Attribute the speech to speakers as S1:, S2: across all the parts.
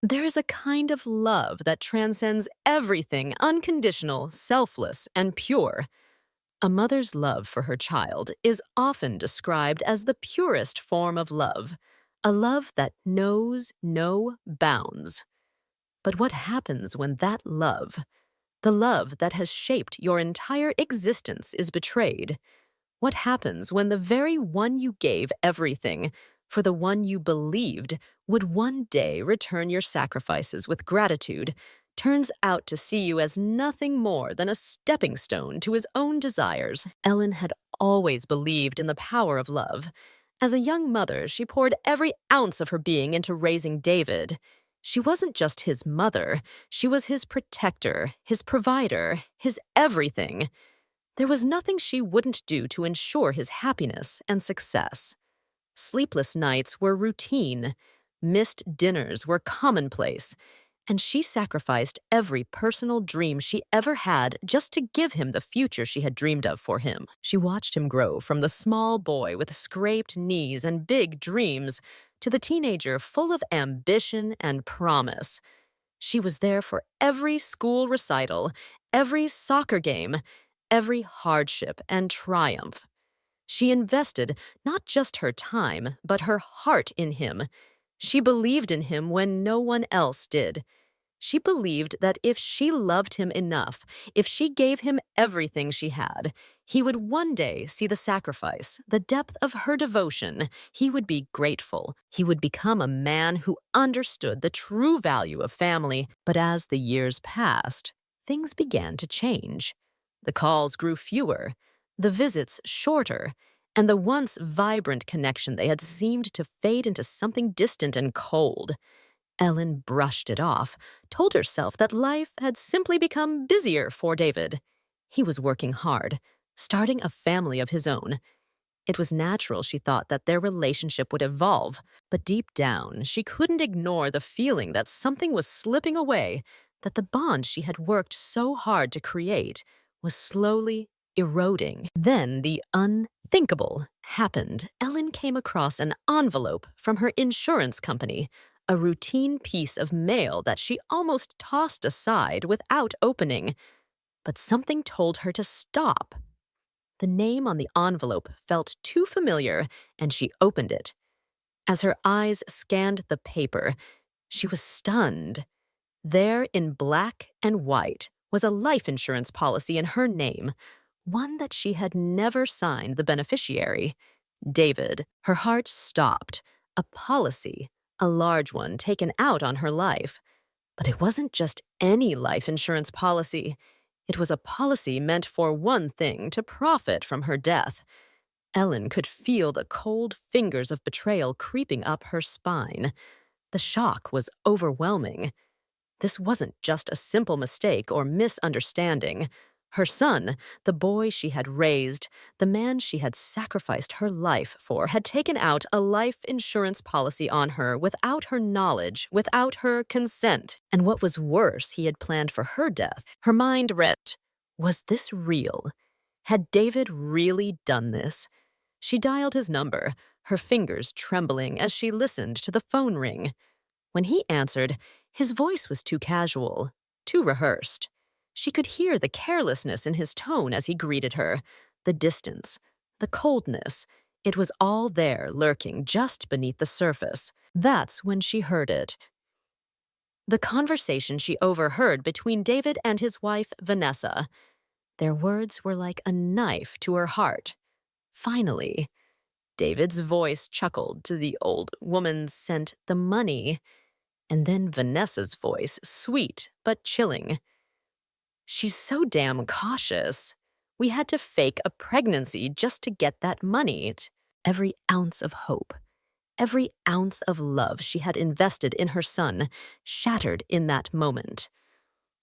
S1: There is a kind of love that transcends everything, unconditional, selfless, and pure. A mother's love for her child is often described as the purest form of love, a love that knows no bounds. But what happens when that love, the love that has shaped your entire existence, is betrayed? What happens when the very one you gave everything, for the one you believed would one day return your sacrifices with gratitude, turns out to see you as nothing more than a stepping stone to his own desires? Ellen had always believed in the power of love. As a young mother, she poured every ounce of her being into raising David. She wasn't just his mother, she was his protector, his provider, his everything. There was nothing she wouldn't do to ensure his happiness and success. Sleepless nights were routine, missed dinners were commonplace, and she sacrificed every personal dream she ever had just to give him the future she had dreamed of for him. She watched him grow from the small boy with scraped knees and big dreams to the teenager full of ambition and promise. She was there for every school recital, every soccer game, every hardship and triumph. She invested not just her time, but her heart in him. She believed in him when no one else did. She believed that if she loved him enough, if she gave him everything she had, he would one day see the sacrifice, the depth of her devotion. He would be grateful. He would become a man who understood the true value of family. But as the years passed, things began to change. The calls grew fewer, the visits shorter, and the once vibrant connection they had seemed to fade into something distant and cold. Ellen brushed it off, told herself that life had simply become busier for David. He was working hard, starting a family of his own. It was natural, she thought, that their relationship would evolve, but deep down, she couldn't ignore the feeling that something was slipping away, that the bond she had worked so hard to create was slowly eroding. Then the unthinkable happened. Ellen came across an envelope from her insurance company, a routine piece of mail that she almost tossed aside without opening. But something told her to stop. The name on the envelope felt too familiar, and she opened it. As her eyes scanned the paper, she was stunned. There, in black and white, was a life insurance policy in her name, one that she had never signed the beneficiary. David. Her heart stopped. A policy, a large one taken out on her life. But it wasn't just any life insurance policy. It was a policy meant for one thing: to profit from her death. Ellen could feel the cold fingers of betrayal creeping up her spine. The shock was overwhelming. This wasn't just a simple mistake or misunderstanding. Her son, the boy she had raised, the man she had sacrificed her life for, had taken out a life insurance policy on her without her knowledge, without her consent. And what was worse, he had planned for her death. Her mind raced. Was this real? Had David really done this? She dialed his number, her fingers trembling as she listened to the phone ring. When he answered, his voice was too casual, too rehearsed. She could hear the carelessness in his tone as he greeted her, the distance, the coldness. It was all there, lurking just beneath the surface. That's when she heard it. The conversation she overheard between David and his wife, Vanessa. Their words were like a knife to her heart. Finally, David's voice chuckled to the old woman sent the money, and then Vanessa's voice, sweet but chilling. She's so damn cautious. We had to fake a pregnancy just to get that money. Every ounce of hope, every ounce of love she had invested in her son, shattered in that moment.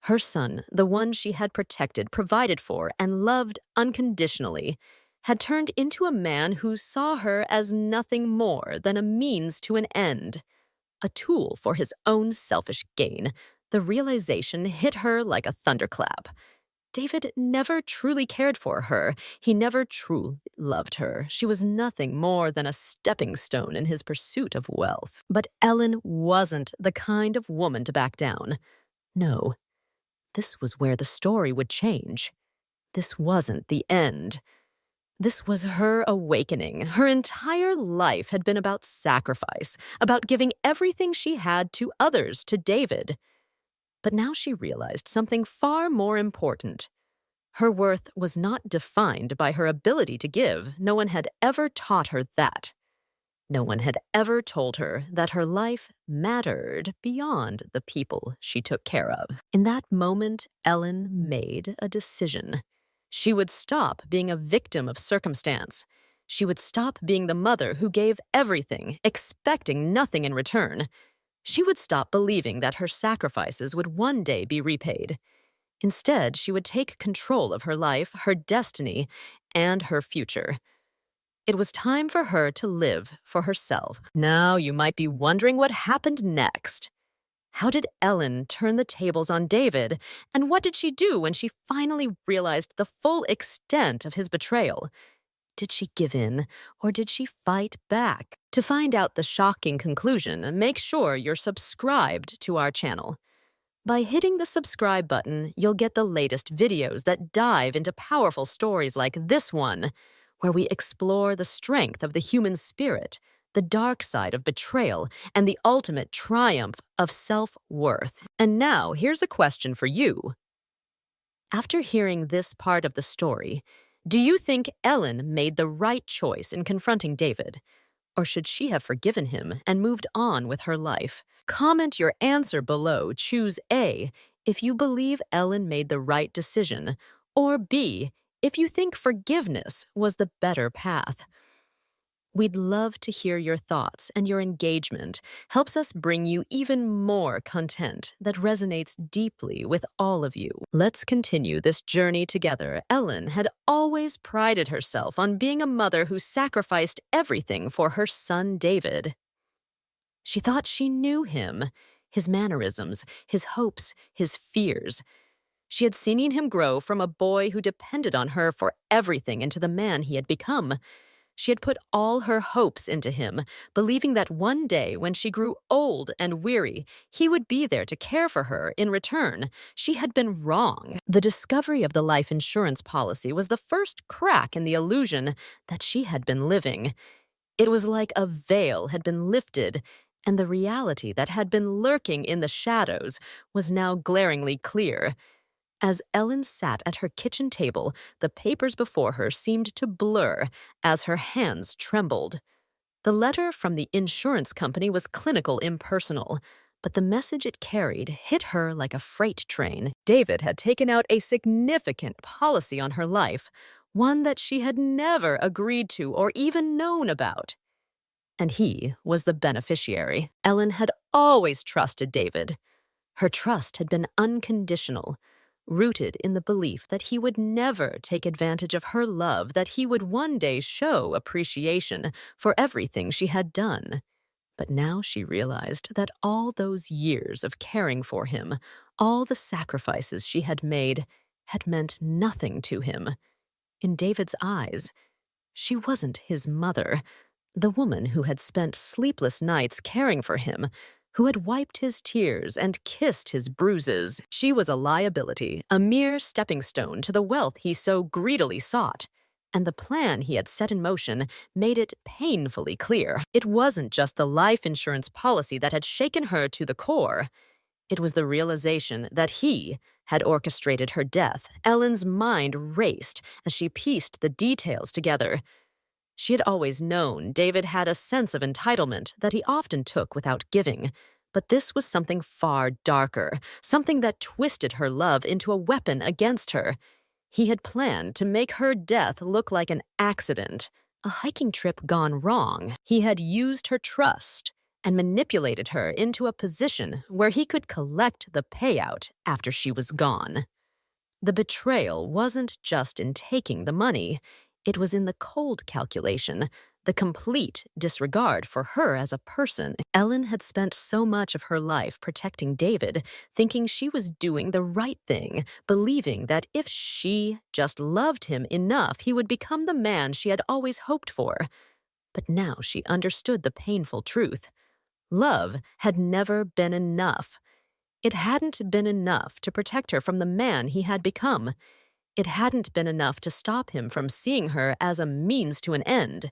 S1: Her son, the one she had protected, provided for, and loved unconditionally, had turned into a man who saw her as nothing more than a means to an end, a tool for his own selfish gain. The realization hit her like a thunderclap. David never truly cared for her. He never truly loved her. She was nothing more than a stepping stone in his pursuit of wealth. But Ellen wasn't the kind of woman to back down. No, this was where the story would change. This wasn't the end. This was her awakening. Her entire life had been about sacrifice, about giving everything she had to others, to David. But now she realized something far more important. Her worth was not defined by her ability to give. No one had ever taught her that. No one had ever told her that her life mattered beyond the people she took care of. In that moment, Ellen made a decision. She would stop being a victim of circumstance. She would stop being the mother who gave everything, expecting nothing in return. She would stop believing that her sacrifices would one day be repaid. Instead, she would take control of her life, her destiny, and her future. It was time for her to live for herself. Now you might be wondering what happened next. How did Ellen turn the tables on David, and what did she do when she finally realized the full extent of his betrayal? Did she give in, or did she fight back? To find out the shocking conclusion, make sure you're subscribed to our channel. By hitting the subscribe button, you'll get the latest videos that dive into powerful stories like this one, where we explore the strength of the human spirit, the dark side of betrayal, and the ultimate triumph of self-worth. And now, here's a question for you. After hearing this part of the story, do you think Ellen made the right choice in confronting David? Or should she have forgiven him and moved on with her life? Comment your answer below. Choose A, if you believe Ellen made the right decision, or B, if you think forgiveness was the better path. We'd love to hear your thoughts, and your engagement helps us bring you even more content that resonates deeply with all of you. Let's continue this journey together. Ellen had always prided herself on being a mother who sacrificed everything for her son David. She thought she knew him, his mannerisms, his hopes, his fears. She had seen him grow from a boy who depended on her for everything into the man he had become. She had put all her hopes into him, believing that one day when she grew old and weary, he would be there to care for her in return. She had been wrong. The discovery of the life insurance policy was the first crack in the illusion that she had been living. It was like a veil had been lifted, and the reality that had been lurking in the shadows was now glaringly clear. As Ellen sat at her kitchen table, the papers before her seemed to blur as her hands trembled. The letter from the insurance company was clinical impersonal, but the message it carried hit her like a freight train. David had taken out a significant policy on her life, one that she had never agreed to or even known about. And he was the beneficiary. Ellen had always trusted David. Her trust had been unconditional, rooted in the belief that he would never take advantage of her love, that he would one day show appreciation for everything she had done. But now she realized that all those years of caring for him, all the sacrifices she had made, had meant nothing to him. In David's eyes, she wasn't his mother, the woman who had spent sleepless nights caring for him, who had wiped his tears and kissed his bruises. She was a liability, a mere stepping stone to the wealth he so greedily sought. And the plan he had set in motion made it painfully clear. It wasn't just the life insurance policy that had shaken her to the core. It was the realization that he had orchestrated her death. Ellen's mind raced as she pieced the details together. She had always known David had a sense of entitlement that he often took without giving, but this was something far darker, something that twisted her love into a weapon against her. He had planned to make her death look like an accident, a hiking trip gone wrong. He had used her trust and manipulated her into a position where he could collect the payout after she was gone. The betrayal wasn't just in taking the money. It was in the cold calculation, the complete disregard for her as a person. Ellen had spent so much of her life protecting David, thinking she was doing the right thing, believing that if she just loved him enough, he would become the man she had always hoped for. But now she understood the painful truth. Love had never been enough. It hadn't been enough to protect her from the man he had become. It hadn't been enough to stop him from seeing her as a means to an end.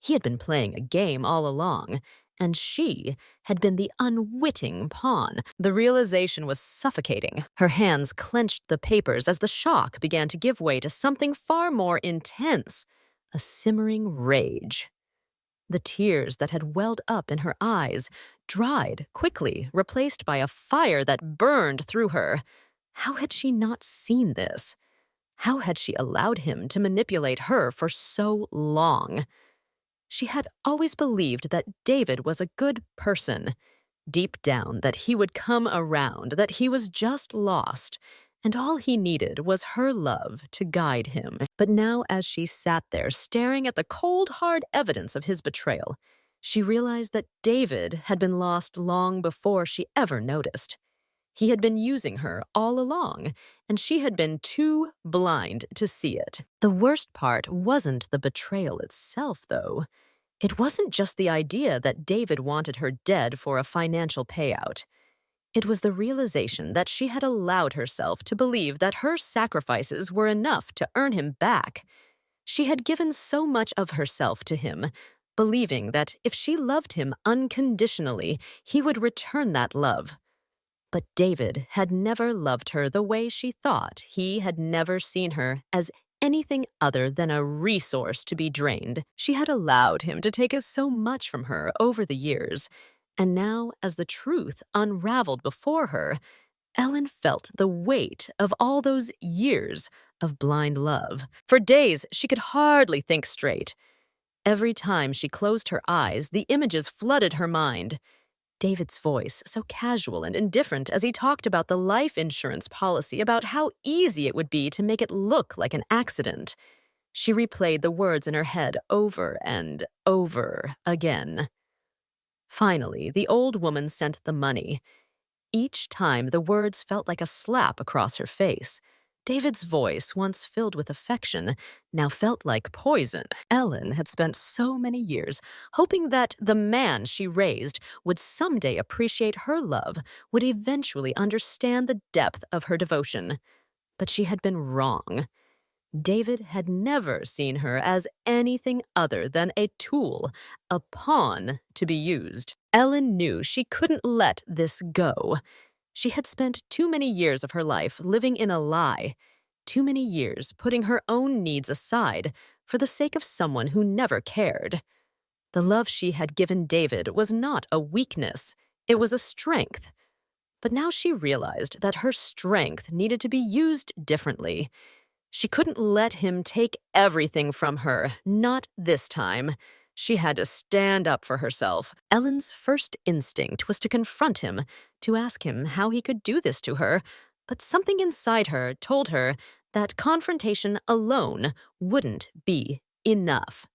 S1: He had been playing a game all along, and she had been the unwitting pawn. The realization was suffocating. Her hands clenched the papers as the shock began to give way to something far more intense, a simmering rage. The tears that had welled up in her eyes dried quickly, replaced by a fire that burned through her. How had she not seen this? How had she allowed him to manipulate her for so long? She had always believed that David was a good person. Deep down, that he would come around, that he was just lost, and all he needed was her love to guide him. But now, as she sat there staring at the cold, hard evidence of his betrayal, she realized that David had been lost long before she ever noticed. He had been using her all along, and she had been too blind to see it. The worst part wasn't the betrayal itself, though. It wasn't just the idea that David wanted her dead for a financial payout. It was the realization that she had allowed herself to believe that her sacrifices were enough to earn him back. She had given so much of herself to him, believing that if she loved him unconditionally, he would return that love. But David had never loved her the way she thought. He had never seen her as anything other than a resource to be drained. She had allowed him to take so much from her over the years. And now, as the truth unraveled before her, Ellen felt the weight of all those years of blind love. For days, she could hardly think straight. Every time she closed her eyes, the images flooded her mind. David's voice, so casual and indifferent as he talked about the life insurance policy, about how easy it would be to make it look like an accident. She replayed the words in her head over and over again. Finally, the old woman sent the money. Each time, the words felt like a slap across her face. David's voice, once filled with affection, now felt like poison. Ellen had spent so many years hoping that the man she raised would someday appreciate her love, would eventually understand the depth of her devotion. But she had been wrong. David had never seen her as anything other than a tool, a pawn to be used. Ellen knew she couldn't let this go. She had spent too many years of her life living in a lie, too many years putting her own needs aside for the sake of someone who never cared. The love she had given David was not a weakness, it was a strength. But now she realized that her strength needed to be used differently. She couldn't let him take everything from her, not this time. She had to stand up for herself. Ellen's first instinct was to confront him, to ask him how he could do this to her, but something inside her told her that confrontation alone wouldn't be enough.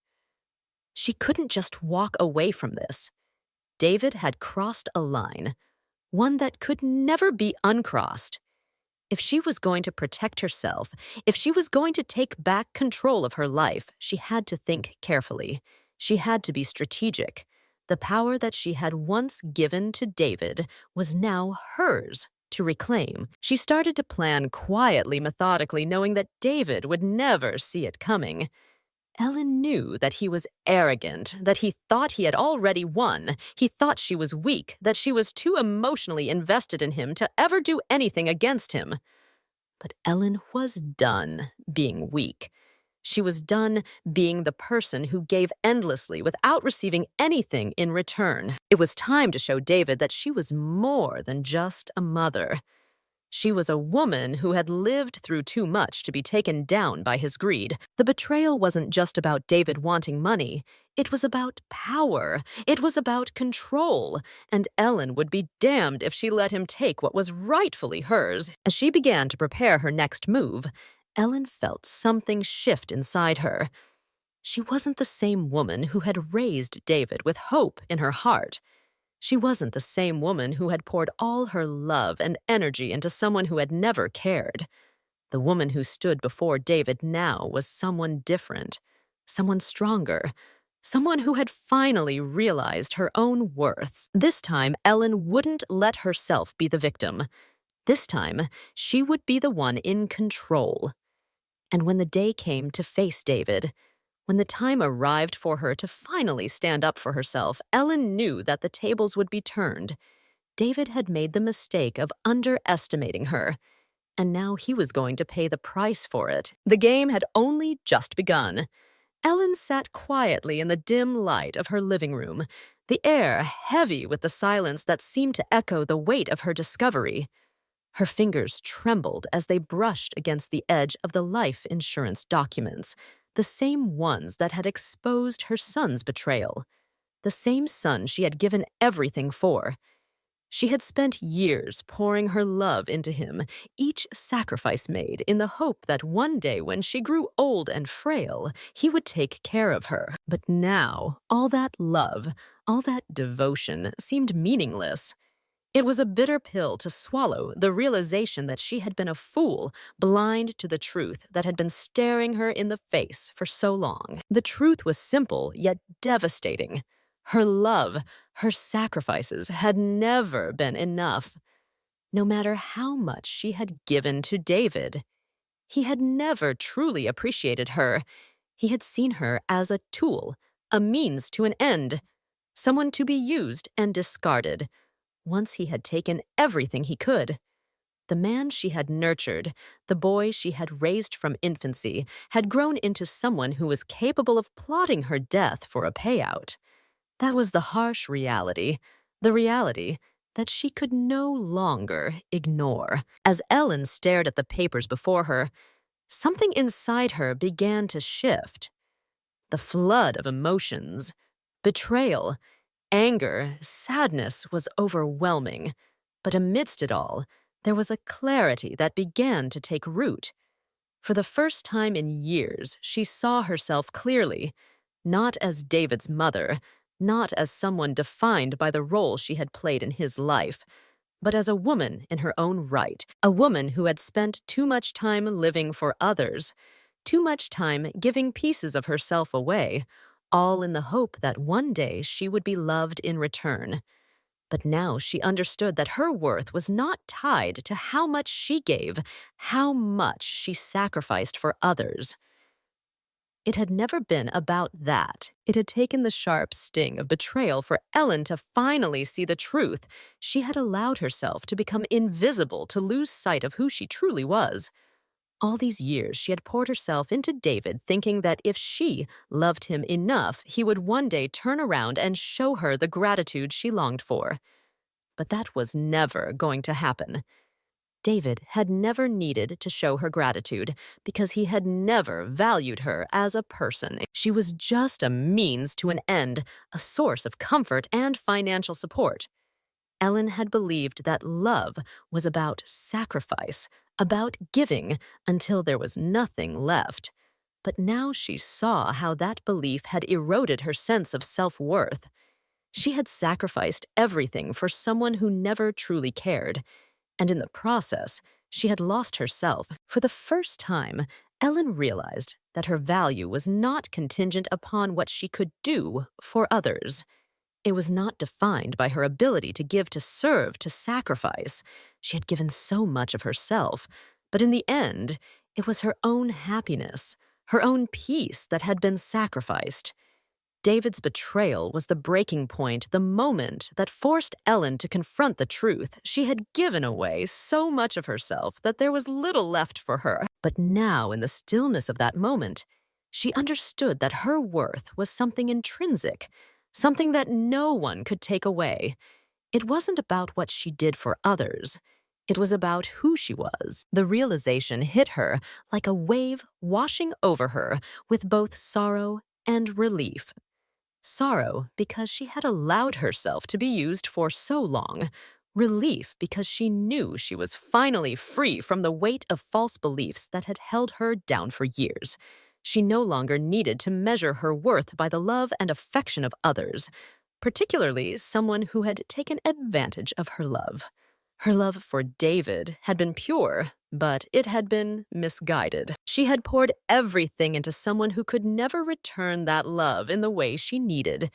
S1: She couldn't just walk away from this. David had crossed a line, one that could never be uncrossed. If she was going to protect herself, if she was going to take back control of her life, she had to think carefully. She had to be strategic. The power that she had once given to David was now hers to reclaim. She started to plan quietly, methodically, knowing that David would never see it coming. Ellen knew that he was arrogant, that he thought he had already won. He thought she was weak, that she was too emotionally invested in him to ever do anything against him. But Ellen was done being weak. She was done being the person who gave endlessly without receiving anything in return. It was time to show David that she was more than just a mother. She was a woman who had lived through too much to be taken down by his greed. The betrayal wasn't just about David wanting money. It was about power. It was about control. And Ellen would be damned if she let him take what was rightfully hers. As she began to prepare her next move, Ellen felt something shift inside her. She wasn't the same woman who had raised David with hope in her heart. She wasn't the same woman who had poured all her love and energy into someone who had never cared. The woman who stood before David now was someone different, someone stronger, someone who had finally realized her own worth. This time, Ellen wouldn't let herself be the victim. This time, she would be the one in control. And when the day came to face David, when the time arrived for her to finally stand up for herself, Ellen knew that the tables would be turned. David had made the mistake of underestimating her, and now he was going to pay the price for it. The game had only just begun. Ellen sat quietly in the dim light of her living room, the air heavy with the silence that seemed to echo the weight of her discovery. Her fingers trembled as they brushed against the edge of the life insurance documents, the same ones that had exposed her son's betrayal, the same son she had given everything for. She had spent years pouring her love into him, each sacrifice made in the hope that one day when she grew old and frail, he would take care of her. But now, all that love, all that devotion seemed meaningless. It was a bitter pill to swallow, the realization that she had been a fool, blind to the truth that had been staring her in the face for so long. The truth was simple, yet devastating. Her love, her sacrifices had never been enough. No matter how much she had given to David, he had never truly appreciated her. He had seen her as a tool, a means to an end, someone to be used and discarded. Once he had taken everything he could. The man she had nurtured, the boy she had raised from infancy, had grown into someone who was capable of plotting her death for a payout. That was the harsh reality, the reality that she could no longer ignore. As Ellen stared at the papers before her, something inside her began to shift. The flood of emotions, betrayal, anger, sadness was overwhelming, but amidst it all, there was a clarity that began to take root. For the first time in years, she saw herself clearly, not as David's mother, not as someone defined by the role she had played in his life, but as a woman in her own right, a woman who had spent too much time living for others, too much time giving pieces of herself away, all in the hope that one day she would be loved in return. But now she understood that her worth was not tied to how much she gave, how much she sacrificed for others. It had never been about that. It had taken the sharp sting of betrayal for Ellen to finally see the truth. She had allowed herself to become invisible, to lose sight of who she truly was. All these years, she had poured herself into David, thinking that if she loved him enough, he would one day turn around and show her the gratitude she longed for. But that was never going to happen. David had never needed to show her gratitude because he had never valued her as a person. She was just a means to an end, a source of comfort and financial support. Ellen had believed that love was about sacrifice, about giving until there was nothing left. But now she saw how that belief had eroded her sense of self-worth. She had sacrificed everything for someone who never truly cared, and in the process, she had lost herself. For the first time, Ellen realized that her value was not contingent upon what she could do for others. It was not defined by her ability to give, to serve, to sacrifice. She had given so much of herself, but in the end, it was her own happiness, her own peace that had been sacrificed. David's betrayal was the breaking point, the moment that forced Ellen to confront the truth. She had given away so much of herself that there was little left for her. But now, in the stillness of that moment, she understood that her worth was something intrinsic, something that no one could take away. It wasn't about what she did for others. It was about who she was. The realization hit her like a wave washing over her with both sorrow and relief. Sorrow because she had allowed herself to be used for so long. Relief because she knew she was finally free from the weight of false beliefs that had held her down for years. She no longer needed to measure her worth by the love and affection of others, particularly someone who had taken advantage of her love. Her love for David had been pure, but it had been misguided. She had poured everything into someone who could never return that love in the way she needed,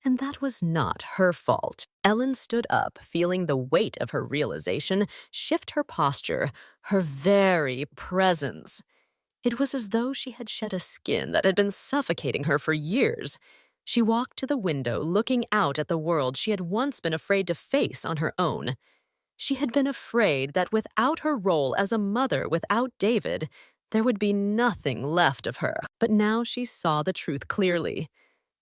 S1: and that was not her fault. Ellen stood up, feeling the weight of her realization shift her posture, her very presence. It was as though she had shed a skin that had been suffocating her for years. She walked to the window, looking out at the world she had once been afraid to face on her own. She had been afraid that without her role as a mother without David, there would be nothing left of her. But now she saw the truth clearly.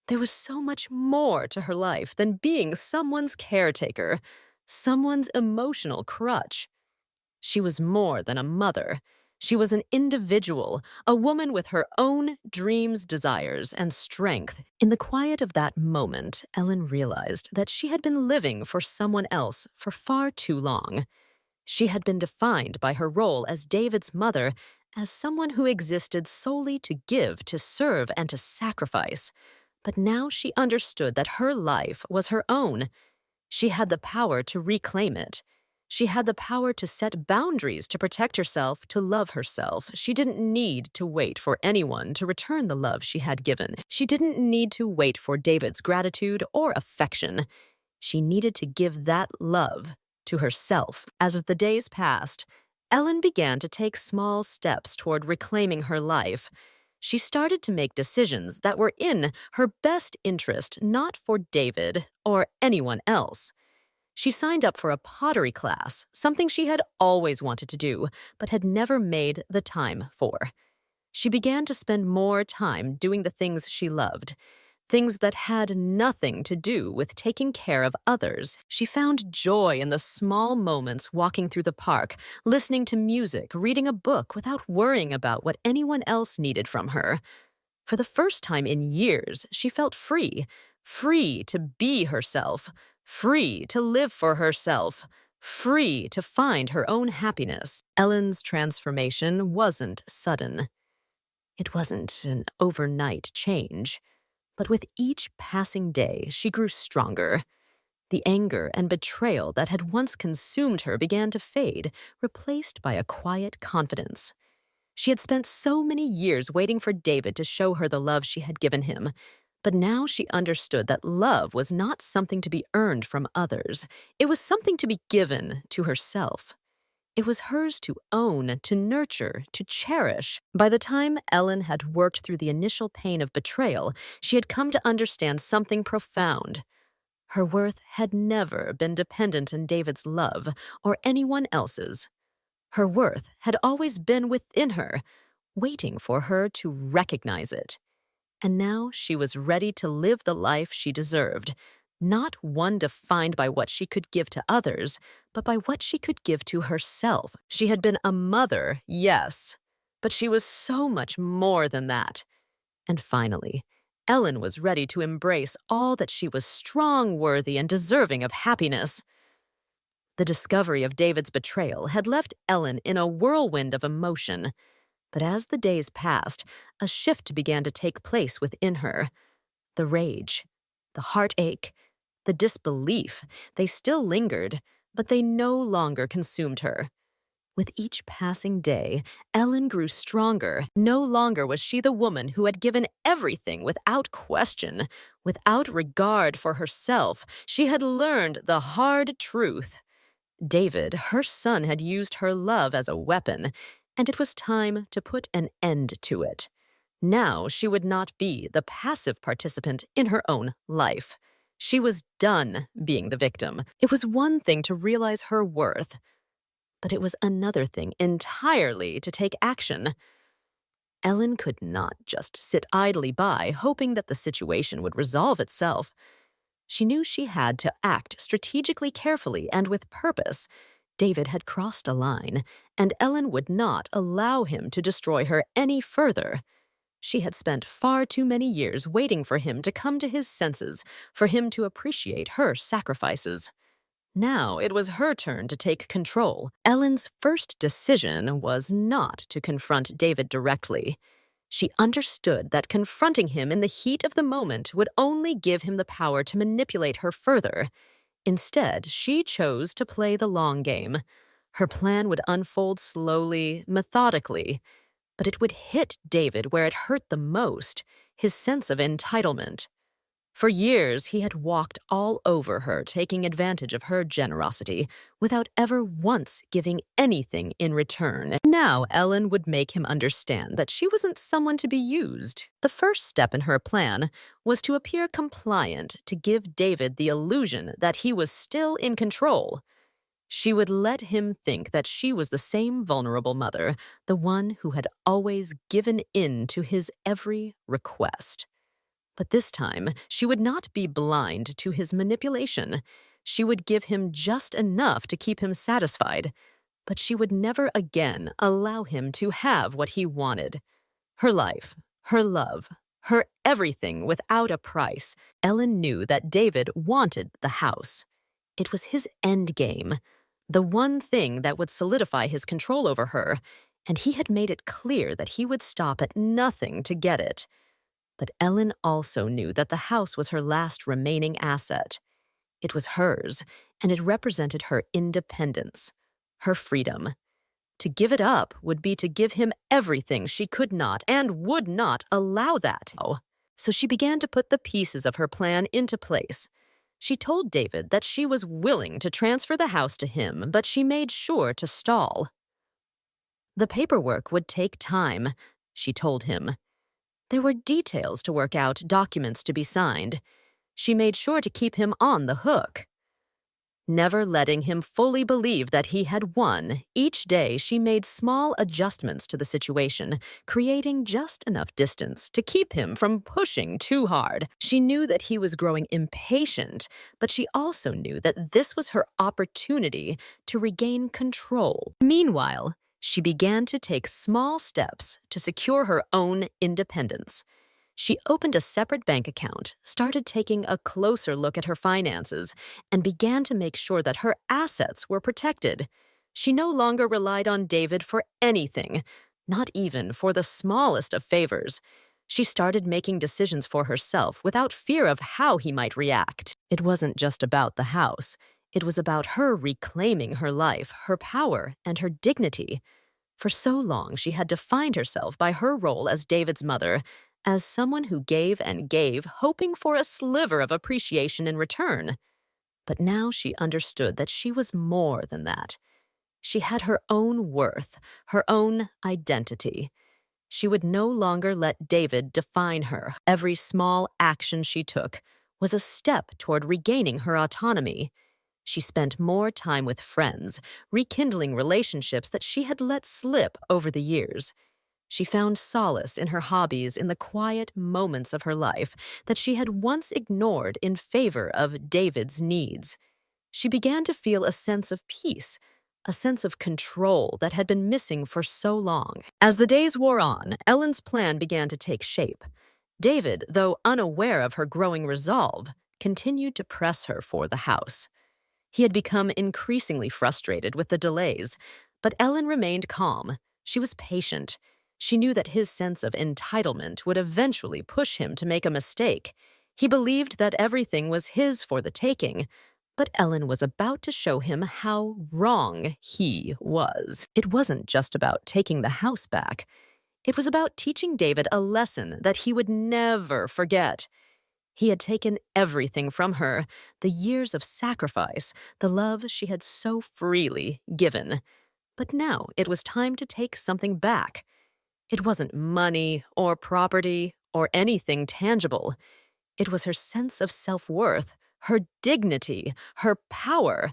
S1: There was so much more to her life than being someone's caretaker, someone's emotional crutch. She was more than a mother. She was an individual, a woman with her own dreams, desires, and strength. In the quiet of that moment, Ellen realized that she had been living for someone else for far too long. She had been defined by her role as David's mother, as someone who existed solely to give, to serve, and to sacrifice. But now she understood that her life was her own. She had the power to reclaim it. She had the power to set boundaries to protect herself, to love herself. She didn't need to wait for anyone to return the love she had given. She didn't need to wait for David's gratitude or affection. She needed to give that love to herself. As the days passed, Ellen began to take small steps toward reclaiming her life. She started to make decisions that were in her best interest, not for David or anyone else. She signed up for a pottery class, something she had always wanted to do, but had never made the time for. She began to spend more time doing the things she loved, things that had nothing to do with taking care of others. She found joy in the small moments, walking through the park, listening to music, reading a book without worrying about what anyone else needed from her. For the first time in years, she felt free, free to be herself, free to live for herself, free to find her own happiness. Ellen's transformation wasn't sudden. It wasn't an overnight change. But with each passing day, she grew stronger. The anger and betrayal that had once consumed her began to fade, replaced by a quiet confidence. She had spent so many years waiting for David to show her the love she had given him, but now she understood that love was not something to be earned from others. It was something to be given to herself. It was hers to own, to nurture, to cherish. By the time Ellen had worked through the initial pain of betrayal, she had come to understand something profound. Her worth had never been dependent on David's love or anyone else's. Her worth had always been within her, waiting for her to recognize it. And now she was ready to live the life she deserved, not one defined by what she could give to others, but by what she could give to herself. She had been a mother, yes, but she was so much more than that. And finally, Ellen was ready to embrace all that she was strong, worthy, and deserving of happiness. The discovery of David's betrayal had left Ellen in a whirlwind of emotion. But as the days passed, a shift began to take place within her. The rage, the heartache, the disbelief, they still lingered, but they no longer consumed her. With each passing day, Ellen grew stronger. No longer was she the woman who had given everything without question, without regard for herself. She had learned the hard truth. David, her son, had used her love as a weapon, and it was time to put an end to it. Now she would not be the passive participant in her own life. She was done being the victim. It was one thing to realize her worth, but it was another thing entirely to take action. Ellen could not just sit idly by, hoping that the situation would resolve itself. She knew she had to act strategically, carefully, and with purpose. David had crossed a line, and Ellen would not allow him to destroy her any further. She had spent far too many years waiting for him to come to his senses, for him to appreciate her sacrifices. Now it was her turn to take control. Ellen's first decision was not to confront David directly. She understood that confronting him in the heat of the moment would only give him the power to manipulate her further. Instead, she chose to play the long game. Her plan would unfold slowly, methodically, but it would hit David where it hurt the most, his sense of entitlement. For years, he had walked all over her, taking advantage of her generosity, without ever once giving anything in return. Now, Ellen would make him understand that she wasn't someone to be used. The first step in her plan was to appear compliant, to give David the illusion that he was still in control. She would let him think that she was the same vulnerable mother, the one who had always given in to his every request. But this time, she would not be blind to his manipulation. She would give him just enough to keep him satisfied, but she would never again allow him to have what he wanted. Her life, her love, her everything without a price. Ellen knew that David wanted the house. It was his end game, the one thing that would solidify his control over her, and he had made it clear that he would stop at nothing to get it. But Ellen also knew that the house was her last remaining asset. It was hers, and it represented her independence, her freedom. To give it up would be to give him everything she could not and would not allow that. So she began to put the pieces of her plan into place. She told David that she was willing to transfer the house to him, but she made sure to stall. The paperwork would take time, she told him. There were details to work out, documents to be signed. She made sure to keep him on the hook. Never letting him fully believe that he had won, each day she made small adjustments to the situation, creating just enough distance to keep him from pushing too hard. She knew that he was growing impatient, but she also knew that this was her opportunity to regain control. Meanwhile, she began to take small steps to secure her own independence. She opened a separate bank account, started taking a closer look at her finances, and began to make sure that her assets were protected. She no longer relied on David for anything, not even for the smallest of favors. She started making decisions for herself without fear of how he might react. It wasn't just about the house. It was about her reclaiming her life, her power, and her dignity. For so long, she had defined herself by her role as David's mother, as someone who gave and gave, hoping for a sliver of appreciation in return. But now she understood that she was more than that. She had her own worth, her own identity. She would no longer let David define her. Every small action she took was a step toward regaining her autonomy. She spent more time with friends, rekindling relationships that she had let slip over the years. She found solace in her hobbies, in the quiet moments of her life that she had once ignored in favor of David's needs. She began to feel a sense of peace, a sense of control that had been missing for so long. As the days wore on, Ellen's plan began to take shape. David, though unaware of her growing resolve, continued to press her for the house. He had become increasingly frustrated with the delays, but Ellen remained calm. She was patient. She knew that his sense of entitlement would eventually push him to make a mistake. He believed that everything was his for the taking, but Ellen was about to show him how wrong he was. It wasn't just about taking the house back. It was about teaching David a lesson that he would never forget. He had taken everything from her, the years of sacrifice, the love she had so freely given. But now it was time to take something back. It wasn't money or property or anything tangible. It was her sense of self-worth, her dignity, her power.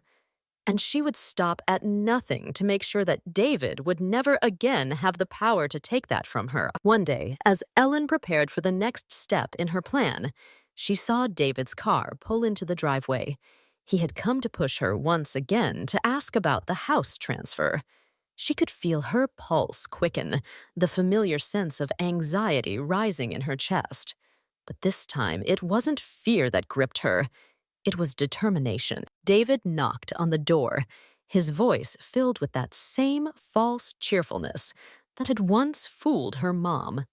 S1: And she would stop at nothing to make sure that David would never again have the power to take that from her. One day, as Ellen prepared for the next step in her plan, she saw David's car pull into the driveway. He had come to push her once again to ask about the house transfer. She could feel her pulse quicken, the familiar sense of anxiety rising in her chest. But this time, it wasn't fear that gripped her. It was determination. David knocked on the door, his voice filled with that same false cheerfulness that had once fooled her mom.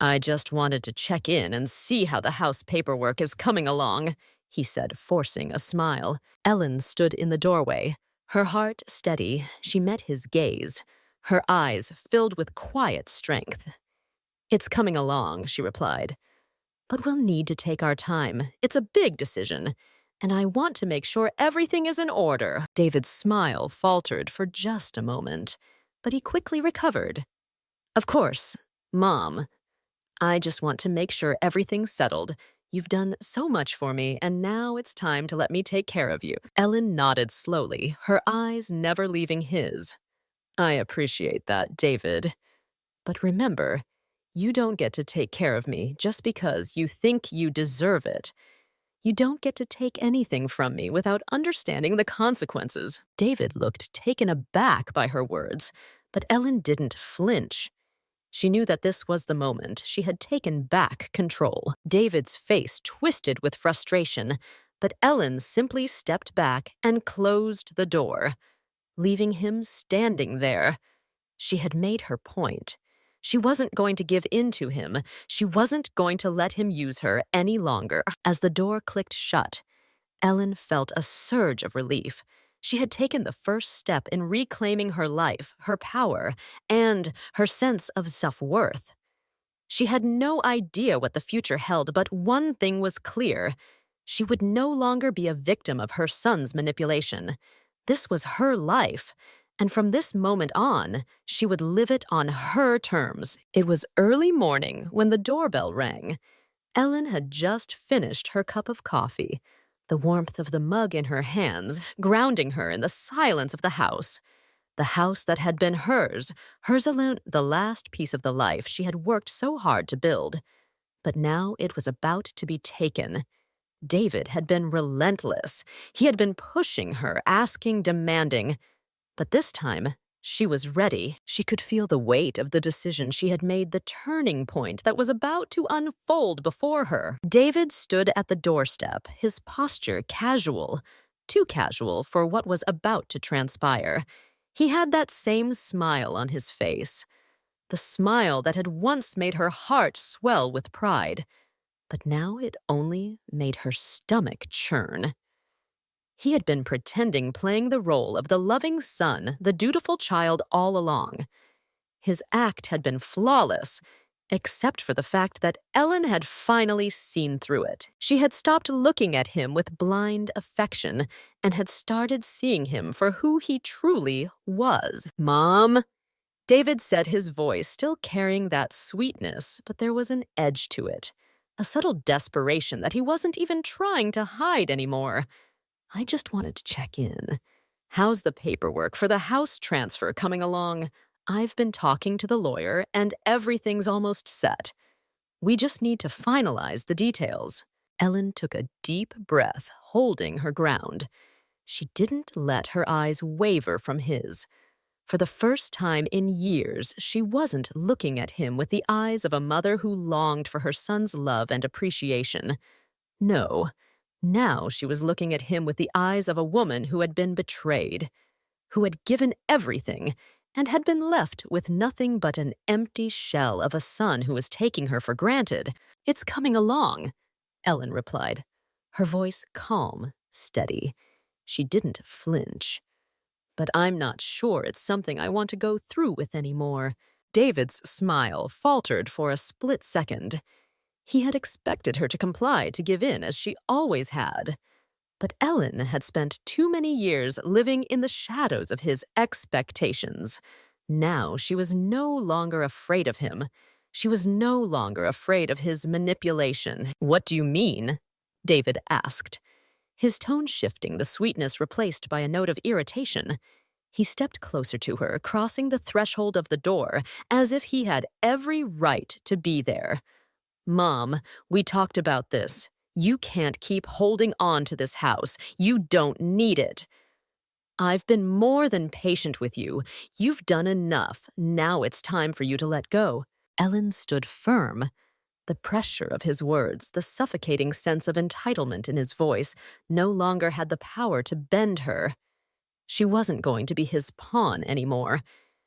S1: I just wanted to check in and see how the house paperwork is coming along, he said, forcing a smile. Ellen stood in the doorway. Her heart steady, she met his gaze, her eyes filled with quiet strength. It's coming along, she replied. But we'll need to take our time. It's a big decision, and I want to make sure everything is in order. David's smile faltered for just a moment, but he quickly recovered. Of course, Mom. I just want to make sure everything's settled. You've done so much for me, and now it's time to let me take care of you. Ellen nodded slowly, her eyes never leaving his. I appreciate that, David. But remember, you don't get to take care of me just because you think you deserve it. You don't get to take anything from me without understanding the consequences. David looked taken aback by her words, but Ellen didn't flinch. She knew that this was the moment she had taken back control. David's face twisted with frustration, but Ellen simply stepped back and closed the door, leaving him standing there. She had made her point. She wasn't going to give in to him. She wasn't going to let him use her any longer. As the door clicked shut, Ellen felt a surge of relief. She had taken the first step in reclaiming her life, her power, and her sense of self-worth. She had no idea what the future held, but one thing was clear. She would no longer be a victim of her son's manipulation. This was her life, and from this moment on, she would live it on her terms. It was early morning when the doorbell rang. Ellen had just finished her cup of coffee, the warmth of the mug in her hands, grounding her in the silence of the house that had been hers alone, the last piece of the life she had worked so hard to build. But now it was about to be taken. David had been relentless. He had been pushing her, asking, demanding. But this time, she was ready. She could feel the weight of the decision she had made, the turning point that was about to unfold before her. David stood at the doorstep, his posture casual, too casual for what was about to transpire. He had that same smile on his face, the smile that had once made her heart swell with pride, but now it only made her stomach churn. He had been pretending, playing the role of the loving son, the dutiful child all along. His act had been flawless, except for the fact that Ellen had finally seen through it. She had stopped looking at him with blind affection and had started seeing him for who he truly was. Mom, David said, his voice still carrying that sweetness, but there was an edge to it, a subtle desperation that he wasn't even trying to hide anymore. I just wanted to check in. How's the paperwork for the house transfer coming along? I've been talking to the lawyer, and everything's almost set. We just need to finalize the details. Ellen took a deep breath, holding her ground. She didn't let her eyes waver from his. For the first time in years, she wasn't looking at him with the eyes of a mother who longed for her son's love and appreciation. No. Now she was looking at him with the eyes of a woman who had been betrayed, who had given everything, and had been left with nothing but an empty shell of a son who was taking her for granted. It's coming along, Ellen replied, her voice calm, steady. She didn't flinch. But I'm not sure it's something I want to go through with anymore. David's smile faltered for a split second. He had expected her to comply, to give in, as she always had. But Ellen had spent too many years living in the shadows of his expectations. Now she was no longer afraid of him. She was no longer afraid of his manipulation. What do you mean? David asked, his tone shifting, the sweetness replaced by a note of irritation. He stepped closer to her, crossing the threshold of the door, as if he had every right to be there. Mom, we talked about this. You can't keep holding on to this house. You don't need it. I've been more than patient with you. You've done enough. Now it's time for you to let go. Ellen stood firm. The pressure of his words, the suffocating sense of entitlement in his voice, no longer had the power to bend her. She wasn't going to be his pawn anymore.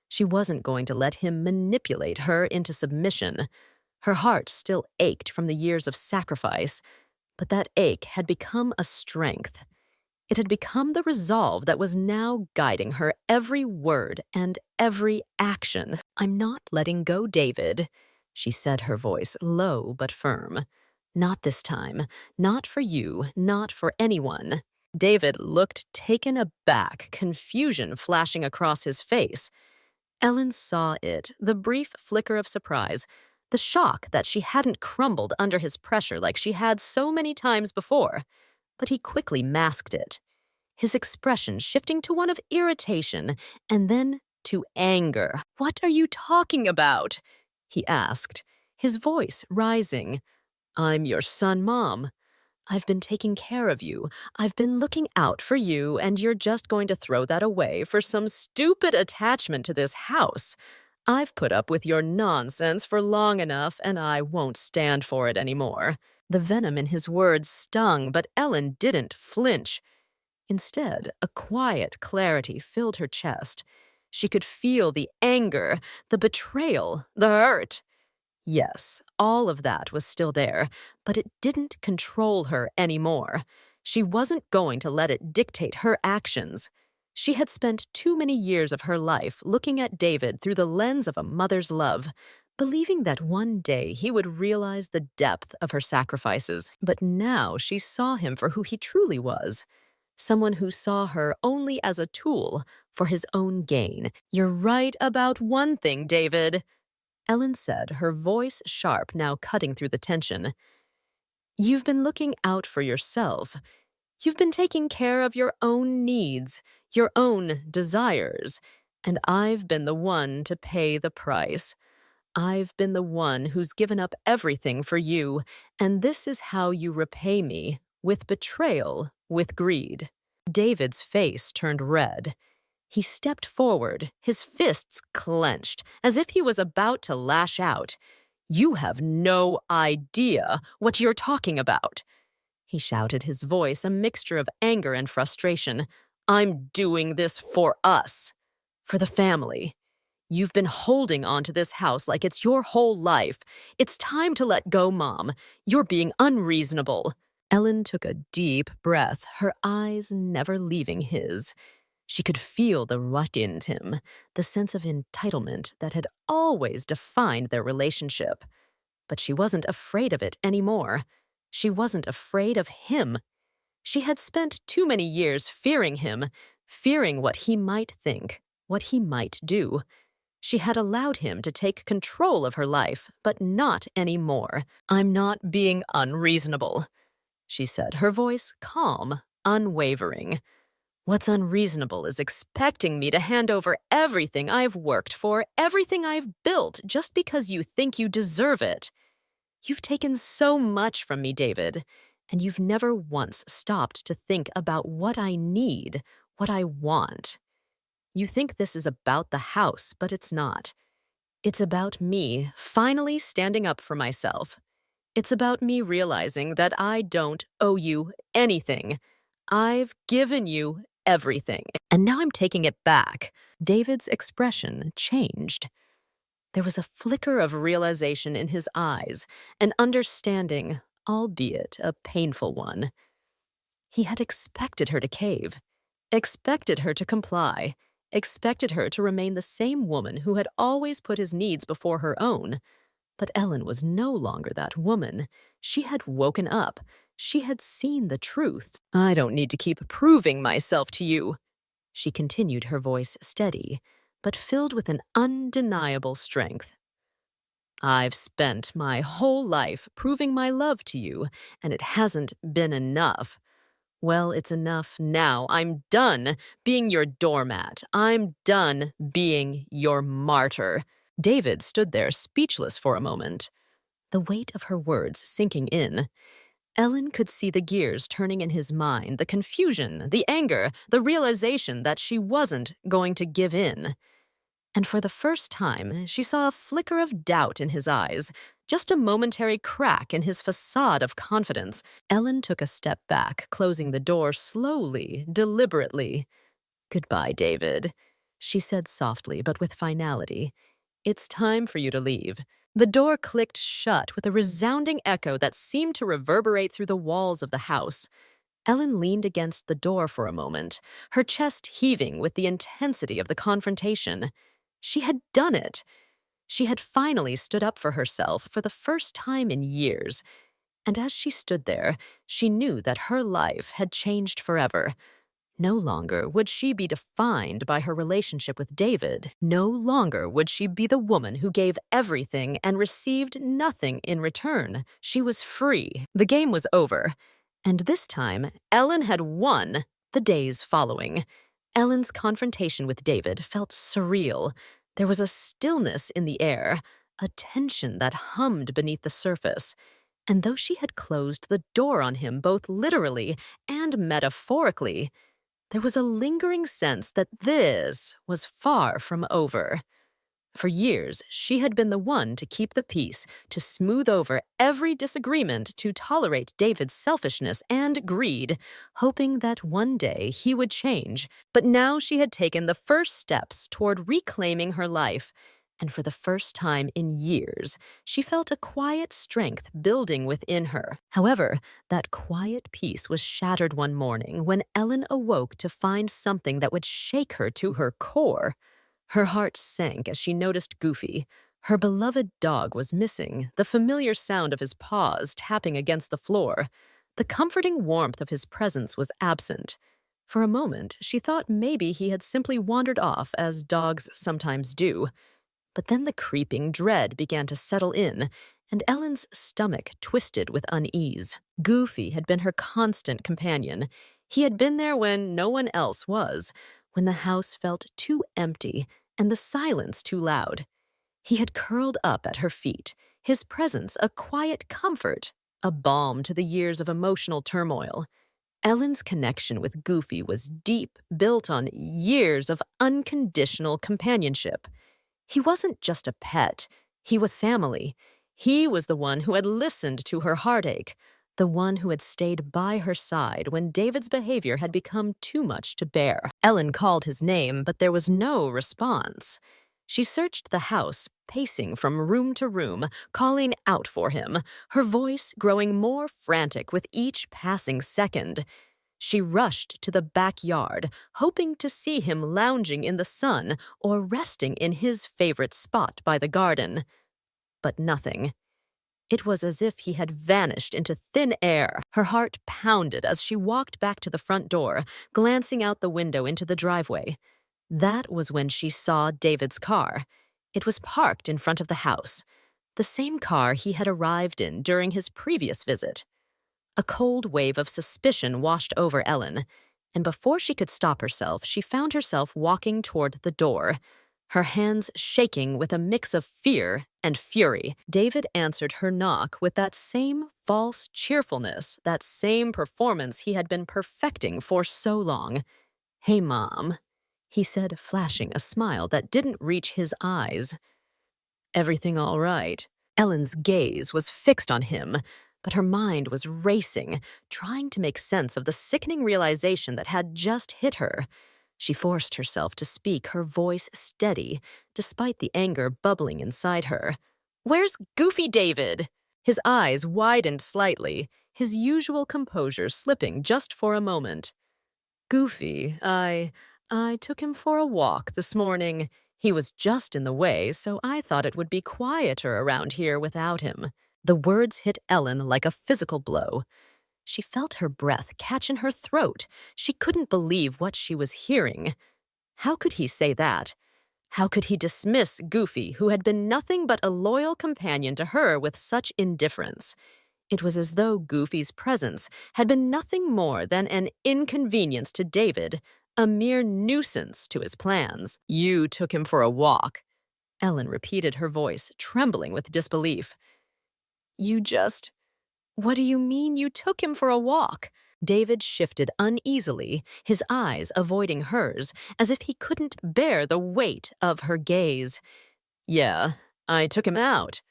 S1: She wasn't going to let him manipulate her into submission. Her heart still ached from the years of sacrifice, but that ache had become a strength. It had become the resolve that was now guiding her every word and every action. "I'm not letting go, David," she said, her voice low but firm. "Not this time. Not for you. Not for anyone." David looked taken aback, confusion flashing across his face. Ellen saw it, the brief flicker of surprise, the shock that she hadn't crumbled under his pressure like she had so many times before. But he quickly masked it, his expression shifting to one of irritation and then to anger. "What are you talking about?" he asked, his voice rising. "I'm your son, Mom. I've been taking care of you. I've been looking out for you, and you're just going to throw that away for some stupid attachment to this house. I've put up with your nonsense for long enough, and I won't stand for it anymore." The venom in his words stung, but Ellen didn't flinch. Instead, a quiet clarity filled her chest. She could feel the anger, the betrayal, the hurt. Yes, all of that was still there, but it didn't control her anymore. She wasn't going to let it dictate her actions. She had spent too many years of her life looking at David through the lens of a mother's love, believing that one day he would realize the depth of her sacrifices. But now she saw him for who he truly was. Someone who saw her only as a tool for his own gain. "You're right about one thing, David," Ellen said, her voice sharp, now cutting through the tension. "You've been looking out for yourself. You've been taking care of your own needs, your own desires, and I've been the one to pay the price. I've been the one who's given up everything for you, and this is how you repay me, with betrayal, with greed." David's face turned red. He stepped forward, his fists clenched, as if he was about to lash out. "You have no idea what you're talking about," he shouted, his voice a mixture of anger and frustration. "I'm doing this for us, for the family. You've been holding on to this house like it's your whole life. It's time to let go, Mom. You're being unreasonable." Ellen took a deep breath, her eyes never leaving his. She could feel the rut in him, the sense of entitlement that had always defined their relationship. But she wasn't afraid of it anymore. She wasn't afraid of him. She had spent too many years fearing him, fearing what he might think, what he might do. She had allowed him to take control of her life, but not anymore. "I'm not being unreasonable," she said, her voice calm, unwavering. "What's unreasonable is expecting me to hand over everything I've worked for, everything I've built, just because you think you deserve it. You've taken so much from me, David, and you've never once stopped to think about what I need, what I want. You think this is about the house, but it's not. It's about me finally standing up for myself. It's about me realizing that I don't owe you anything. I've given you everything, and now I'm taking it back." David's expression changed. There was a flicker of realization in his eyes, an understanding, albeit a painful one. He had expected her to cave, expected her to comply, expected her to remain the same woman who had always put his needs before her own. But Ellen was no longer that woman. She had woken up. She had seen the truth. "I don't need to keep proving myself to you," she continued, her voice steady, but filled with an undeniable strength. "I've spent my whole life proving my love to you, and it hasn't been enough. Well, it's enough now. I'm done being your doormat. I'm done being your martyr." David stood there speechless for a moment, the weight of her words sinking in. Ellen could see the gears turning in his mind, the confusion, the anger, the realization that she wasn't going to give in. And for the first time, she saw a flicker of doubt in his eyes, just a momentary crack in his facade of confidence. Ellen took a step back, closing the door slowly, deliberately. "Goodbye, David," she said softly but with finality. "It's time for you to leave. The door clicked shut with a resounding echo that seemed to reverberate through the walls of the house. Ellen leaned against the door for a moment, her chest heaving with the intensity of the confrontation. She had done it. She had finally stood up for herself for the first time in years. And as she stood there, she knew that her life had changed forever. No longer would she be defined by her relationship with David. No longer would she be the woman who gave everything and received nothing in return. She was free. The game was over. And this time, Ellen had won the days following. Ellen's confrontation with David felt surreal. There was a stillness in the air, a tension that hummed beneath the surface. And though she had closed the door on him both literally and metaphorically, there was a lingering sense that this was far from over. For years, she had been the one to keep the peace, to smooth over every disagreement, to tolerate David's selfishness and greed, hoping that one day he would change. But now she had taken the first steps toward reclaiming her life. And for the first time in years, she felt a quiet strength building within her. However, that quiet peace was shattered one morning when Ellen awoke to find something that would shake her to her core. Her heart sank as she noticed Goofy. Her beloved dog was missing, the familiar sound of his paws tapping against the floor. The comforting warmth of his presence was absent. For a moment, she thought maybe he had simply wandered off, as dogs sometimes do. But then the creeping dread began to settle in, and Ellen's stomach twisted with unease. Goofy had been her constant companion. He had been there when no one else was, when the house felt too empty and the silence too loud. He had curled up at her feet, his presence a quiet comfort, a balm to the years of emotional turmoil. Ellen's connection with Goofy was deep, built on years of unconditional companionship. He wasn't just a pet, he was family. He was the one who had listened to her heartache, the one who had stayed by her side when David's behavior had become too much to bear. Ellen called his name, but there was no response. She searched the house, pacing from room to room, calling out for him, her voice growing more frantic with each passing second. She rushed to the backyard, hoping to see him lounging in the sun or resting in his favorite spot by the garden. But nothing. It was as if he had vanished into thin air. Her heart pounded as she walked back to the front door, glancing out the window into the driveway. That was when she saw David's car. It was parked in front of the house, the same car he had arrived in during his previous visit. A cold wave of suspicion washed over Ellen, and before she could stop herself, she found herself walking toward the door, her hands shaking with a mix of fear and fury. David answered her knock with that same false cheerfulness, that same performance he had been perfecting for so long. "Hey, Mom," he said, flashing a smile that didn't reach his eyes. "Everything all right?" Ellen's gaze was fixed on him, but her mind was racing, trying to make sense of the sickening realization that had just hit her. She forced herself to speak, her voice steady, despite the anger bubbling inside her. "Where's Goofy David?" His eyes widened slightly, his usual composure slipping just for a moment. "Goofy, I took him for a walk this morning. He was just in the way, so I thought it would be quieter around here without him." The words hit Ellen like a physical blow. She felt her breath catch in her throat. She couldn't believe what she was hearing. How could he say that? How could he dismiss Goofy, who had been nothing but a loyal companion to her, with such indifference? It was as though Goofy's presence had been nothing more than an inconvenience to David, a mere nuisance to his plans. "You took him for a walk," Ellen repeated, her voice trembling with disbelief. What do you mean you took him for a walk?" David shifted uneasily, his eyes avoiding hers, as if he couldn't bear the weight of her gaze. "Yeah, I took him out.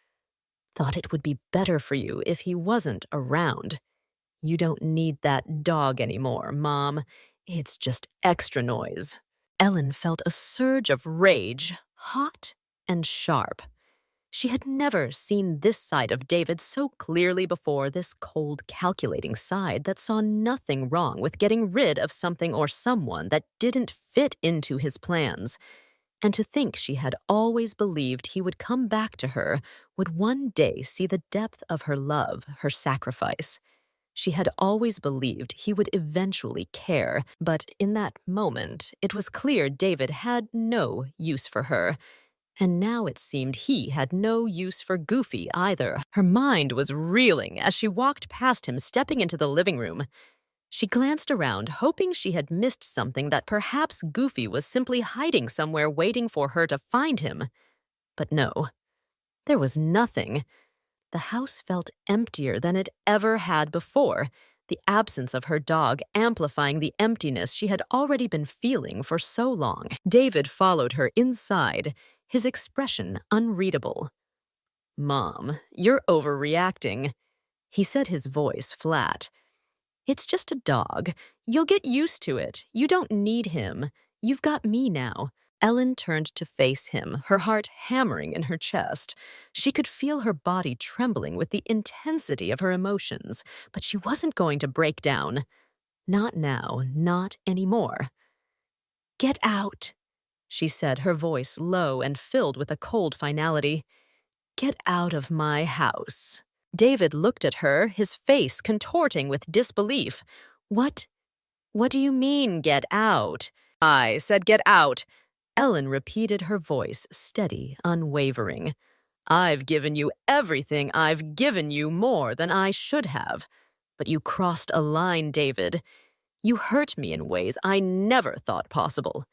S1: Thought it would be better for you if he wasn't around. You don't need that dog anymore, Mom. It's just extra noise." Ellen felt a surge of rage, hot and sharp. She had never seen this side of David so clearly before, this cold, calculating side that saw nothing wrong with getting rid of something or someone that didn't fit into his plans. And to think she had always believed he would come back to her, would one day see the depth of her love, her sacrifice. She had always believed he would eventually care, but in that moment, it was clear David had no use for her. And now it seemed he had no use for Goofy either. Her mind was reeling as she walked past him, stepping into the living room. She glanced around, hoping she had missed something, that perhaps Goofy was simply hiding somewhere waiting for her to find him. But no, there was nothing. The house felt emptier than it ever had before, the absence of her dog amplifying the emptiness she had already been feeling for so long. David followed her inside, his expression unreadable. "Mom, you're overreacting," he said, his voice flat. "It's just a dog. You'll get used to it. You don't need him. You've got me now." Ellen turned to face him, her heart hammering in her chest. She could feel her body trembling with the intensity of her emotions, but she wasn't going to break down. Not now, not anymore. "Get out," she said, her voice low and filled with a cold finality. "Get out of my house." David looked at her, his face contorting with disbelief. What do you mean, get out?" "I said get out," Ellen repeated, her voice steady, unwavering. "I've given you everything. I've given you more than I should have. But you crossed a line, David. You hurt me in ways I never thought possible.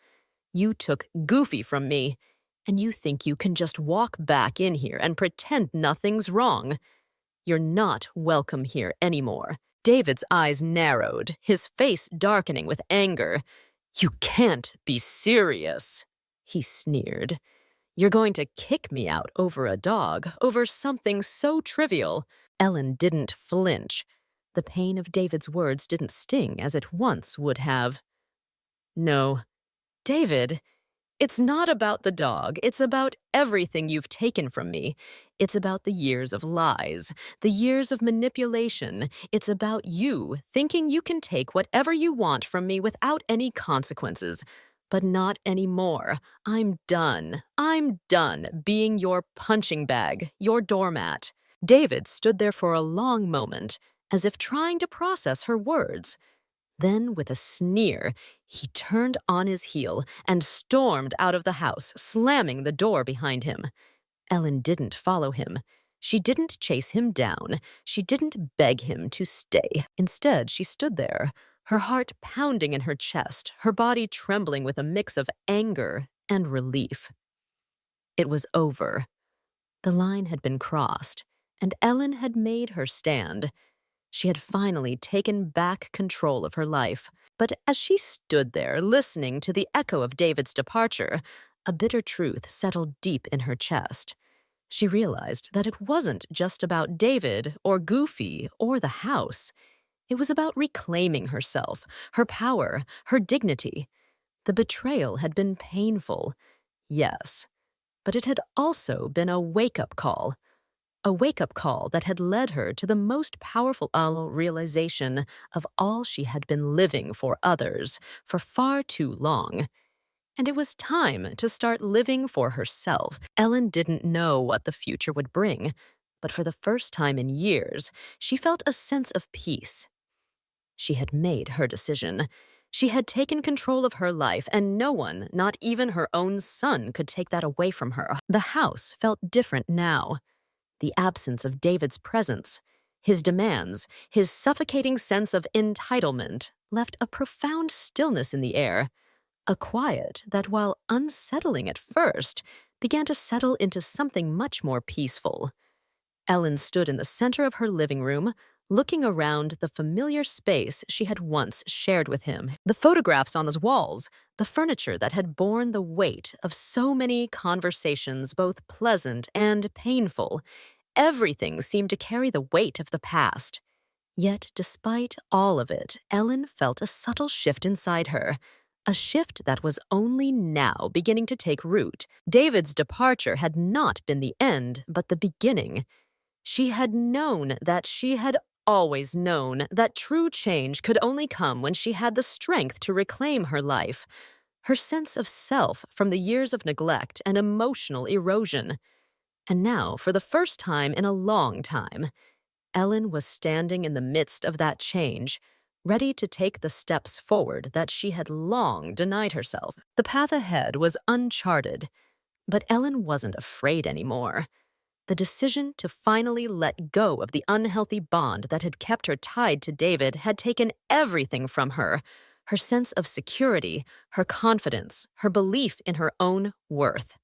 S1: You took Goofy from me, and you think you can just walk back in here and pretend nothing's wrong. You're not welcome here anymore." David's eyes narrowed, his face darkening with anger. "You can't be serious," he sneered. "You're going to kick me out over a dog, over something so trivial." Ellen didn't flinch. The pain of David's words didn't sting as it once would have. "No, David, it's not about the dog. It's about everything you've taken from me. It's about the years of lies, the years of manipulation. It's about you thinking you can take whatever you want from me without any consequences. But not anymore. I'm done. I'm done being your punching bag, your doormat." David stood there for a long moment, as if trying to process her words. Then, with a sneer, he turned on his heel and stormed out of the house, slamming the door behind him. Ellen didn't follow him. She didn't chase him down. She didn't beg him to stay. Instead, she stood there, her heart pounding in her chest, her body trembling with a mix of anger and relief. It was over. The line had been crossed, and Ellen had made her stand. She had finally taken back control of her life. But as she stood there, listening to the echo of David's departure, a bitter truth settled deep in her chest. She realized that it wasn't just about David or Goofy or the house. It was about reclaiming herself, her power, her dignity. The betrayal had been painful, yes, but it had also been a wake-up call. A wake-up call that had led her to the most powerful realization of all she had been living for others for far too long. And it was time to start living for herself. Ellen didn't know what the future would bring, but for the first time in years, she felt a sense of peace. She had made her decision. She had taken control of her life, and no one, not even her own son, could take that away from her. The house felt different now. The absence of David's presence, his demands, his suffocating sense of entitlement left a profound stillness in the air, a quiet that, while unsettling at first, began to settle into something much more peaceful. Ellen stood in the center of her living room, looking around the familiar space she had once shared with him. The photographs on the walls, the furniture that had borne the weight of so many conversations, both pleasant and painful. Everything seemed to carry the weight of the past. Yet, despite all of it, Ellen felt a subtle shift inside her, a shift that was only now beginning to take root. David's departure had not been the end, but the beginning. She had always known that true change could only come when she had the strength to reclaim her life, her sense of self from the years of neglect and emotional erosion. And now, for the first time in a long time, Ellen was standing in the midst of that change, ready to take the steps forward that she had long denied herself. The path ahead was uncharted, but Ellen wasn't afraid anymore. The decision to finally let go of the unhealthy bond that had kept her tied to David had taken everything from her: her sense of security, her confidence, her belief in her own worth.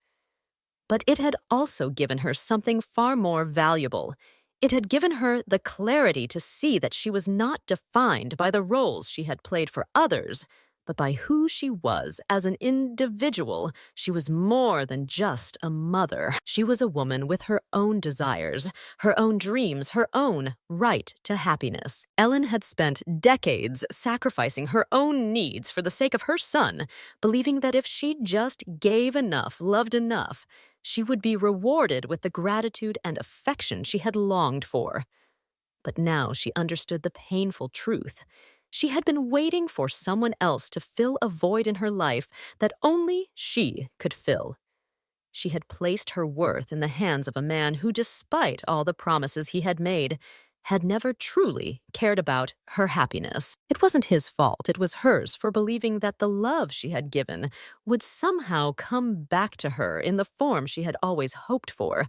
S1: But it had also given her something far more valuable. It had given her the clarity to see that she was not defined by the roles she had played for others, but by who she was as an individual. She was more than just a mother. She was a woman with her own desires, her own dreams, her own right to happiness. Ellen had spent decades sacrificing her own needs for the sake of her son, believing that if she just gave enough, loved enough, she would be rewarded with the gratitude and affection she had longed for. But now she understood the painful truth. She had been waiting for someone else to fill a void in her life that only she could fill. She had placed her worth in the hands of a man who, despite all the promises he had made, had never truly cared about her happiness. It wasn't his fault, it was hers for believing that the love she had given would somehow come back to her in the form she had always hoped for.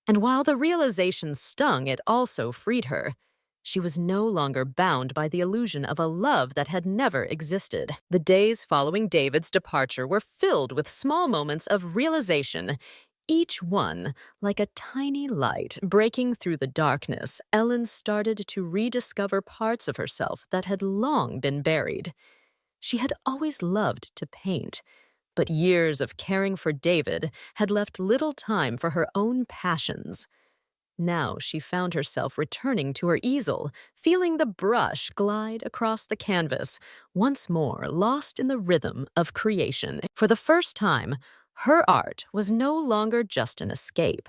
S1: And while the realization stung, it also freed her. She was no longer bound by the illusion of a love that had never existed. The days following David's departure were filled with small moments of realization, each one like a tiny light breaking through the darkness. Ellen started to rediscover parts of herself that had long been buried. She had always loved to paint, but years of caring for David had left little time for her own passions. Now she found herself returning to her easel, feeling the brush glide across the canvas, once more lost in the rhythm of creation. For the first time, her art was no longer just an escape.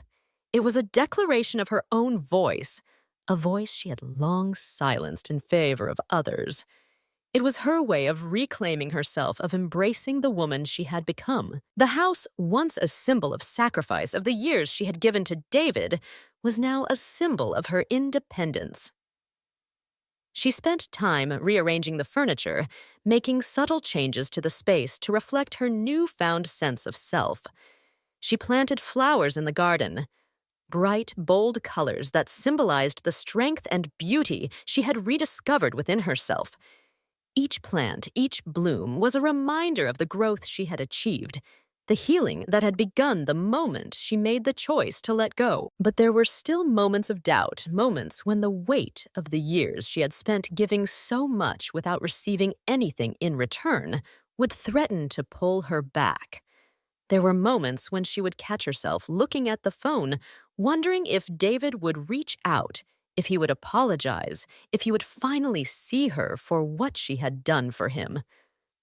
S1: It was a declaration of her own voice, a voice she had long silenced in favor of others. It was her way of reclaiming herself, of embracing the woman she had become. The house, once a symbol of sacrifice of the years she had given to David, was now a symbol of her independence. She spent time rearranging the furniture, making subtle changes to the space to reflect her newfound sense of self. She planted flowers in the garden, bright, bold colors that symbolized the strength and beauty she had rediscovered within herself. Each plant, each bloom, was a reminder of the growth she had achieved, the healing that had begun the moment she made the choice to let go. But there were still moments of doubt, moments when the weight of the years she had spent giving so much without receiving anything in return would threaten to pull her back. There were moments when she would catch herself looking at the phone, wondering if David would reach out, if he would apologize, if he would finally see her for what she had done for him.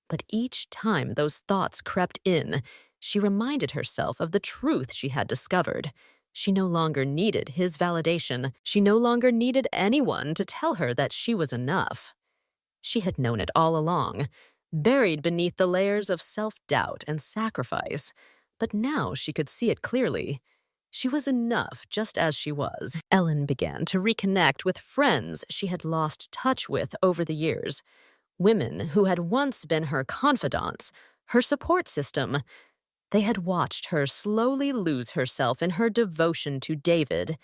S1: But each time those thoughts crept in, she reminded herself of the truth she had discovered. She no longer needed his validation. She no longer needed anyone to tell her that she was enough. She had known it all along, buried beneath the layers of self-doubt and sacrifice. But now she could see it clearly. She was enough just as she was. Ellen began to reconnect with friends she had lost touch with over the years. Women who had once been her confidants, her support system. They had watched her slowly lose herself in her devotion to David,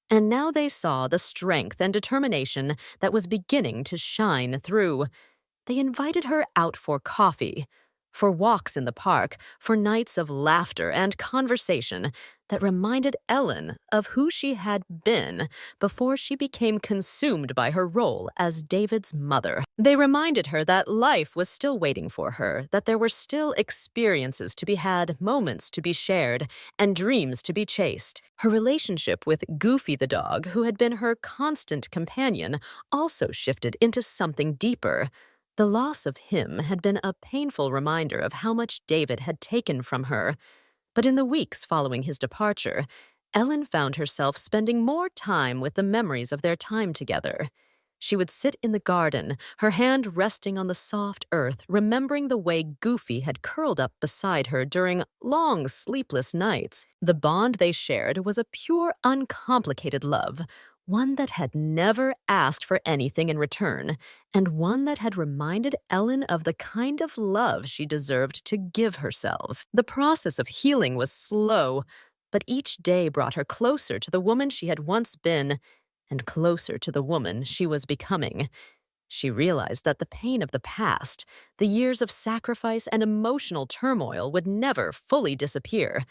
S1: and now they saw the strength and determination that was beginning to shine through. They invited her out for coffee, for walks in the park, for nights of laughter and conversation that reminded Ellen of who she had been before she became consumed by her role as David's mother. They reminded her that life was still waiting for her, that there were still experiences to be had, moments to be shared, and dreams to be chased. Her relationship with Goofy the dog, who had been her constant companion, also shifted into something deeper. The loss of him had been a painful reminder of how much David had taken from her, but in the weeks following his departure, Ellen found herself spending more time with the memories of their time together. She would sit in the garden, her hand resting on the soft earth, remembering the way Goofy had curled up beside her during long, sleepless nights. The bond they shared was a pure, uncomplicated love, one that had never asked for anything in return, and one that had reminded Ellen of the kind of love she deserved to give herself. The process of healing was slow, but each day brought her closer to the woman she had once been, and closer to the woman she was becoming. She realized that the pain of the past, the years of sacrifice and emotional turmoil would never fully disappear.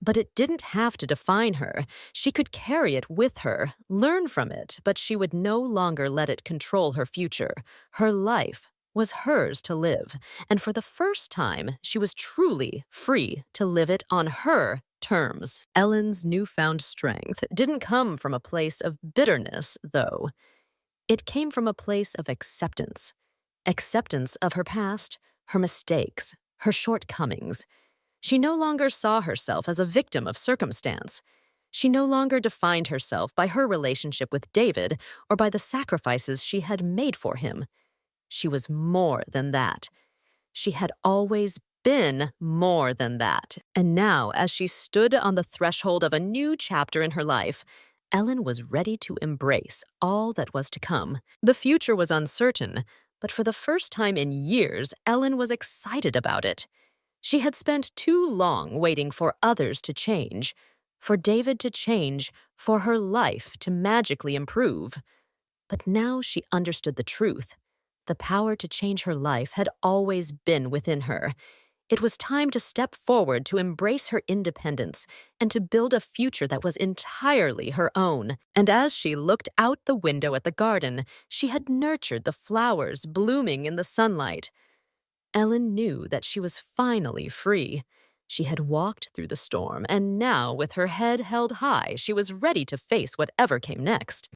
S1: But it didn't have to define her. She could carry it with her, learn from it, but she would no longer let it control her future. Her life was hers to live, and for the first time, she was truly free to live it on her terms. Ellen's newfound strength didn't come from a place of bitterness, though. It came from a place of acceptance. Acceptance of her past, her mistakes, her shortcomings. She no longer saw herself as a victim of circumstance. She no longer defined herself by her relationship with David or by the sacrifices she had made for him. She was more than that. She had always been more than that. And now, as she stood on the threshold of a new chapter in her life, Ellen was ready to embrace all that was to come. The future was uncertain, but for the first time in years, Ellen was excited about it. She had spent too long waiting for others to change, for David to change, for her life to magically improve. But now she understood the truth. The power to change her life had always been within her. It was time to step forward to embrace her independence and to build a future that was entirely her own. And as she looked out the window at the garden, she had nurtured the flowers blooming in the sunlight. Ellen knew that she was finally free. She had walked through the storm, and now, with her head held high, she was ready to face whatever came next.